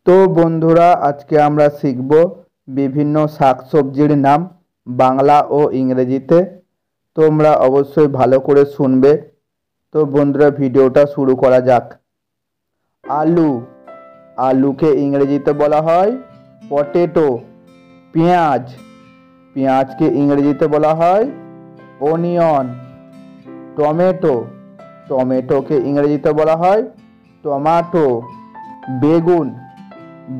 তো বন্ধুরা, আজকে আমরা শিখব বিভিন্ন শাকসবজির নাম বাংলা ও ইংরেজিতে। তোমরা অবশ্যই ভালো করে শুনবে। তো বন্ধুরা, ভিডিওটা শুরু করা যাক। আলু, আলুকে ইংরেজিতে বলা হয় পটেটো। পেঁয়াজ, পেঁয়াজকে ইংরেজিতে বলা হয় অনিয়ন। টমেটো, টমেটোকে ইংরেজিতে বলা হয় টমাটো। বেগুন,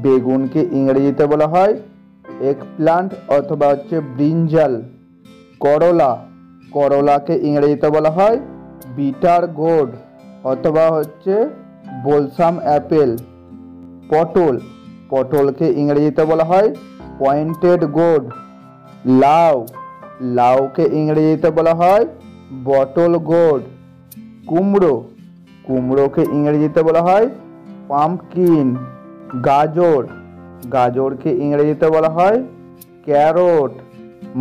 বেগুনকে ইংরেজিতে বলা হয় এগপ্লান্ট অথবা ব্রিঞ্জাল। করলা, করলাকে ইংরেজিতে বলা হয় বিটার গোর্ড অথবা বোলসাম অ্যাপেল। পটল, পটলকে ইংরেজিতে বলা হয় পয়েন্টেড গোর্ড। লাউ, লাউকে ইংরেজিতে বলা হয় বটল গোর্ড। কুমড়ো, কুমড়োকে ইংরেজিতে বলা হয় পাম্পকিন। গাজর, গাজরকে ইংরেজিতে বলা হয় ক্যারট।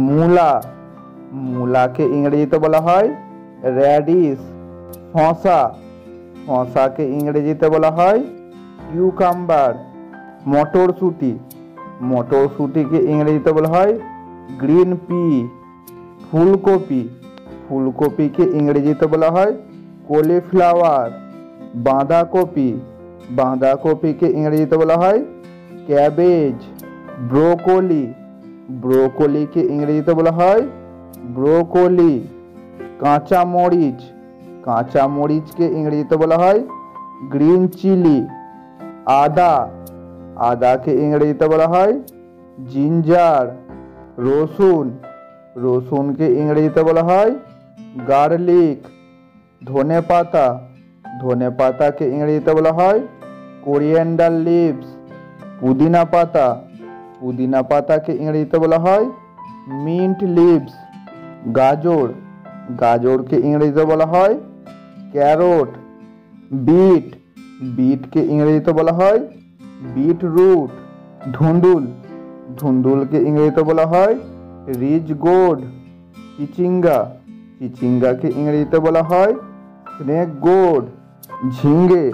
মূলা, মূলাকে ইংরেজিতে বলা হয় র্যাডিশ। শসা, শসাকে ইংরেজিতে বলা হয় কিউকাম্বার। মটরশুঁটি, মটরশুঁটিকে ইংরেজিতে বলা হয় গ্রিন পি। ফুলকপি, ফুলকপিকে ইংরেজিতে বলা হয় কলিফ্লাওয়ার। বাঁধাকপি, বাঁধাকপিকে ইংরেজিতে বলা হয় ক্যাবেজ। ব্রোকলি, ব্রোকলিকে ইংরেজিতে বলা হয় ব্রোকলি। কাঁচা মরিচ, কাঁচা মরিচকে ইংরেজিতে বলা হয় গ্রিন চিলি। আদা, আদাকে ইংরেজিতে বলা হয় জিঞ্জার। রসুন, রসুনকে ইংরেজিতে বলা হয় গার্লিক। ধনেপাতা, ধনেপাতাকে ইংরেজিতে বলা হয় কোরিয়েন্ডার লিভস। পুদিনা পাতা, পুদিনা পাতাকে ইংরেজিতে বলা হয় মিন্ট লিভস। গাজর, গাজরকে ইংরেজিতে বলা হয় ক্যারট। বিট, বিটকে ইংরেজিতে বলা হয় বিট রুট। ধুন্দুল, ধুন্দুলকে ইংরেজিতে বলা হয় রিজ গোর্ড। চিচিঙ্গা, চিচিঙ্গাকে ইংরেজিতে বলা হয় স্নেক গোর্ড। ঝিঙ্গে,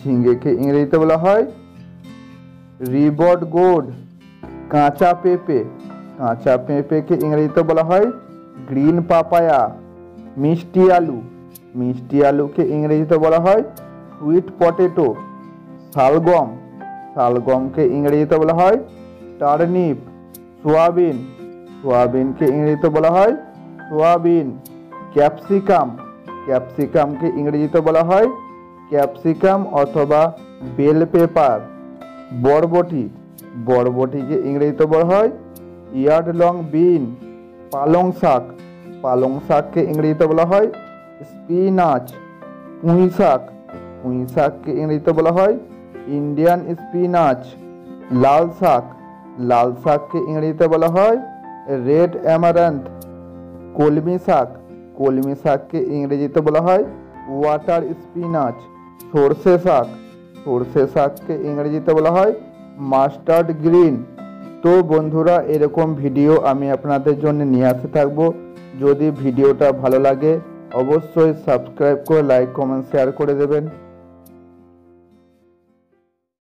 ঝিঙ্গেকে ইংরেজিতে বলা হয় রিবড গোর্ড। কাঁচা পেঁপে, কাঁচা পেঁপেকে ইংরেজিতে বলা হয় গ্রিন পাপায়া। মিষ্টি আলু, মিষ্টি আলুকে ইংরেজিতে বলা হয় সুইট পটেটো। শালগম, শালগমকে ইংরেজিতে বলা হয় টার্নিপ। সোয়াবিন, সোয়াবিনকে ইংরেজিতে বলা হয় সোয়াবিন। ক্যাপসিকাম, ক্যাপসিকামকে ইংরেজিতে বলা হয় ক্যাপসিকাম অথবা বেল পেপার। বরবটি, বরবটিকে ইংরেজিতে বলা হয় ইয়ার্ড লং বিন। পালং শাক, পালং শাককে ইংরেজিতে বলা হয় স্পিনাচ। পুঁই শাক, পুঁই শাককে ইংরেজিতে বলা হয় ইন্ডিয়ান স্পিনাচ। লাল শাক, লাল শাককে ইংরেজিতে বলা হয় রেড অ্যামারান্থ। কলমি শাক, কলমি শাককে ইংরেজিতে বলা হয় ওয়াটার স্পিনাচ। সর্ষে শাক, সর্ষে শাককে ইংরেজিতে বলা হয় মাস্টার্ড গ্রিন। তো বন্ধুরা, এরকম ভিডিও আমি আপনাদের জন্য নিয়ে আসতে থাকবো। যদি ভিডিওটা ভালো লাগে অবশ্যই সাবস্ক্রাইব করে লাইক কমেন্ট শেয়ার করে দেবেন।